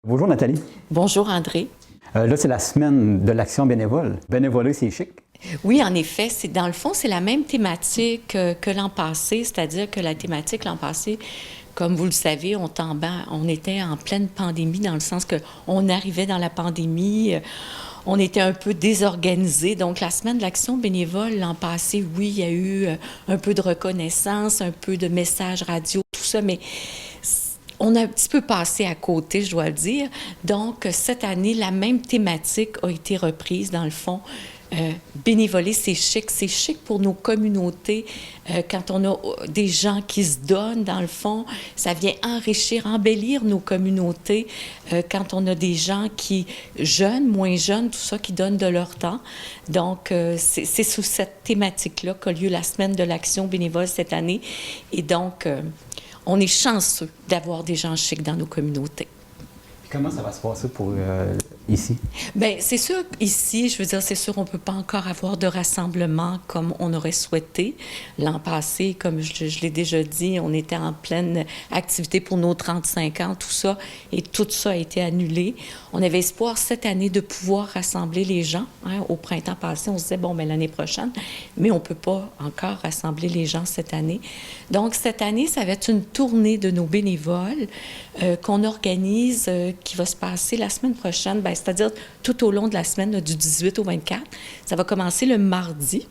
Bonjour Nathalie. Bonjour André. Là, c'est la semaine de l'action bénévole. Bénévoler, c'est chic. Oui, en effet, dans le fond, c'est la même thématique que l'an passé, c'est-à-dire que la thématique l'an passé, comme vous le savez, on était en pleine pandémie dans le sens qu'on arrivait dans la pandémie, on était un peu désorganisé. Donc, la semaine de l'action bénévole l'an passé, oui, il y a eu un peu de reconnaissance, un peu de messages radio, tout ça, mais on a un petit peu passé à côté, je dois le dire. Donc, cette année, la même thématique a été reprise, dans le fond. Bénévoler, c'est chic. C'est chic pour nos communautés. Quand on a des gens qui se donnent, dans le fond, ça vient enrichir, embellir nos communautés. Quand on a des gens qui, jeunes, moins jeunes, tout ça, qui donnent de leur temps. Donc, c'est sous cette thématique-là qu'a lieu la semaine de l'action bénévole cette année. Et donc, on est chanceux d'avoir des gens chics dans nos communautés. Comment ça va se passer pour ici? Bien, c'est sûr, ici, je veux dire, c'est sûr, on ne peut pas encore avoir de rassemblement comme on aurait souhaité. L'an passé, comme je l'ai déjà dit, on était en pleine activité pour nos 35 ans, tout ça, et tout ça a été annulé. On avait espoir cette année de pouvoir rassembler les gens. Hein. Au printemps passé, on se disait, bon, bien, l'année prochaine, mais on ne peut pas encore rassembler les gens cette année. Donc, cette année, ça va être une tournée de nos bénévoles qu'on organise, qui va se passer la semaine prochaine, bien, c'est-à-dire tout au long de la semaine, là, du 18 au 24. Ça va commencer le mardi.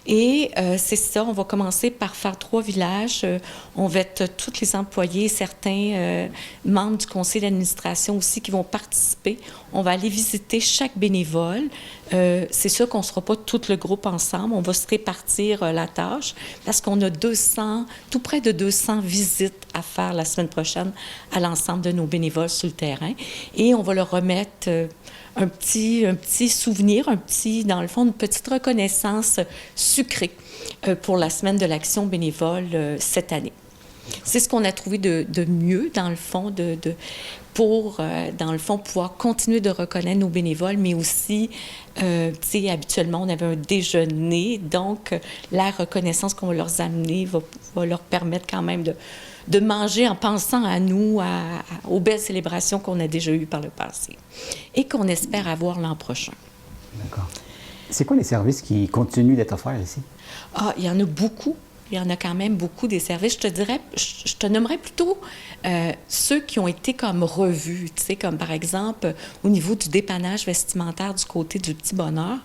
Et c'est ça, on va commencer par faire 3 villages. On va être tous les employés, certains membres du conseil d'administration aussi qui vont participer. On va aller visiter chaque bénévole. C'est sûr qu'on ne sera pas tout le groupe ensemble. On va se répartir la tâche parce qu'on a tout près de 200 visites à faire la semaine prochaine à l'ensemble de nos bénévoles sur le terrain. Et on va leur remettre un petit souvenir, dans le fond, une petite reconnaissance sucrée pour la semaine de l'action bénévole cette année. C'est ce qu'on a trouvé de mieux, dans le fond, pour, dans le fond, pouvoir continuer de reconnaître nos bénévoles, mais aussi, tu sais, habituellement, on avait un déjeuner, donc la reconnaissance qu'on va leur amener va leur permettre quand même de manger en pensant à nous, aux belles célébrations qu'on a déjà eues par le passé et qu'on espère avoir l'an prochain. D'accord. C'est quoi les services qui continuent d'être offerts ici? Ah, il y en a beaucoup. Il y en a quand même beaucoup des services. Je te nommerais plutôt ceux qui ont été comme revus, tu sais, comme par exemple au niveau du dépannage vestimentaire du côté du Petit Bonheur.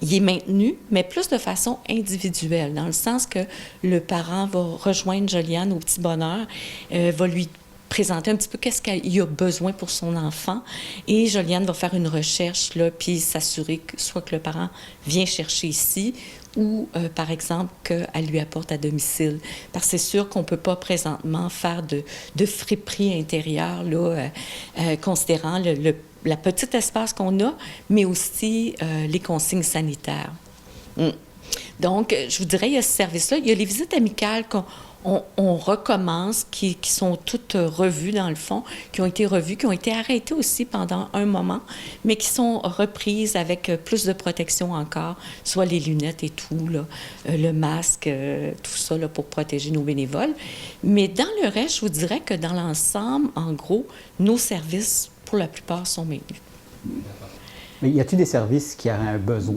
Il est maintenu, mais plus de façon individuelle, dans le sens que le parent va rejoindre Joliane au Petit Bonheur, va lui présenter un petit peu qu'est-ce qu'il a besoin pour son enfant. Et Joliane va faire une recherche, là, puis s'assurer que soit que le parent vient chercher ici ou, par exemple, qu'elle lui apporte à domicile. Parce que c'est sûr qu'on ne peut pas présentement faire de friperie intérieure, là, considérant la petite espace qu'on a, mais aussi les consignes sanitaires. Donc, je vous dirais, il y a ce service-là. Il y a les visites amicales on recommence, qui sont toutes revues dans le fond, qui ont été revues, qui ont été arrêtées aussi pendant un moment, mais qui sont reprises avec plus de protection encore, soit les lunettes et tout, là, le masque, tout ça là, pour protéger nos bénévoles. Mais dans le reste, je vous dirais que dans l'ensemble, en gros, nos services, pour la plupart, sont maintenus. Mais y a-t-il des services qui auraient un besoin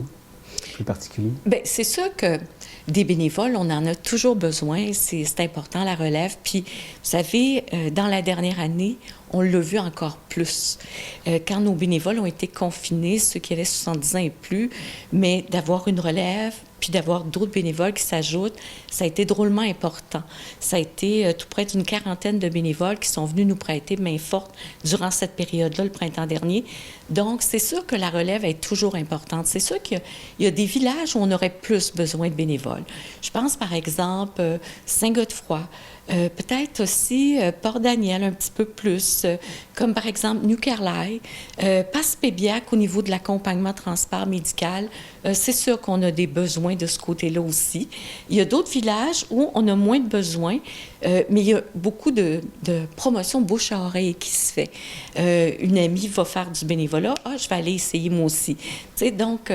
plus particulier? Bien, c'est sûr que des bénévoles, on en a toujours besoin. C'est important, la relève. Puis, vous savez, dans la dernière année, on l'a vu encore plus. Quand nos bénévoles ont été confinés, ceux qui avaient 70 ans et plus, mais d'avoir une relève, puis d'avoir d'autres bénévoles qui s'ajoutent, ça a été drôlement important. Ça a été tout près d'une 40aine de bénévoles qui sont venus nous prêter main forte durant cette période-là, le printemps dernier. Donc, c'est sûr que la relève est toujours importante. C'est sûr qu'il y a des villages où on aurait plus besoin de bénévoles. Je pense, par exemple, Saint-Godefroy, peut-être aussi Port-Daniel un petit peu plus, comme par exemple New Carlisle, Passepébiac au niveau de l'accompagnement transport médical. C'est sûr qu'on a des besoins de ce côté-là aussi. Il y a d'autres villages où on a moins de besoins, mais il y a beaucoup de promotion bouche à oreille qui se fait. Une amie va faire du bénévolat, je vais aller essayer moi aussi. Tu sais, donc,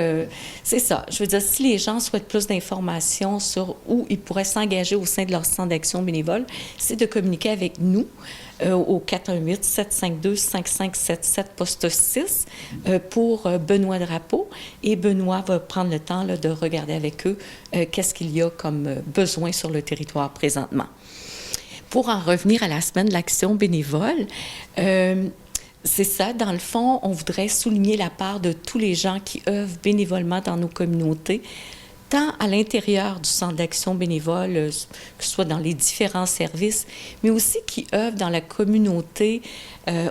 c'est ça. Je veux dire, si les gens souhaitent plus d'informations sur où ils pourraient s'engager au sein de leur centre d'action bénévole, bénévoles, c'est de communiquer avec nous au 418-752-5577 poste 6 pour Benoît Drapeau. Et Benoît va prendre le temps là, de regarder avec eux qu'est-ce qu'il y a comme besoin sur le territoire présentement. Pour en revenir à la semaine de l'action bénévole, c'est ça, dans le fond, on voudrait souligner la part de tous les gens qui œuvrent bénévolement dans nos communautés, tant à l'intérieur du centre d'action bénévole, que ce soit dans les différents services, mais aussi qui œuvrent dans la communauté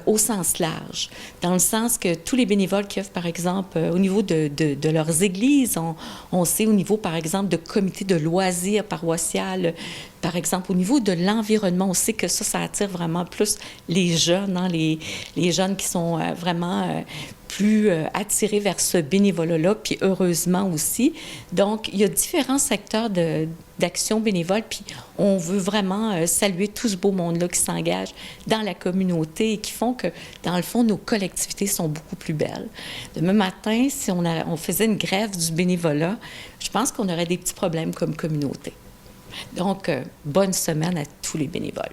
au sens large, dans le sens que tous les bénévoles qui œuvrent, par exemple, au niveau de leurs églises, on sait au niveau, par exemple, de comités de loisirs paroissiales, par exemple, au niveau de l'environnement, on sait que ça attire vraiment plus les jeunes, hein, les jeunes qui sont vraiment plus attirés vers ce bénévolat-là, puis heureusement aussi. Donc, il y a différents secteurs d'action bénévole, puis on veut vraiment saluer tout ce beau monde-là qui s'engage dans la communauté et qui font que, dans le fond, nos collectivités sont beaucoup plus belles. Demain matin, si on faisait une grève du bénévolat, je pense qu'on aurait des petits problèmes comme communauté. Donc, bonne semaine à tous les bénévoles.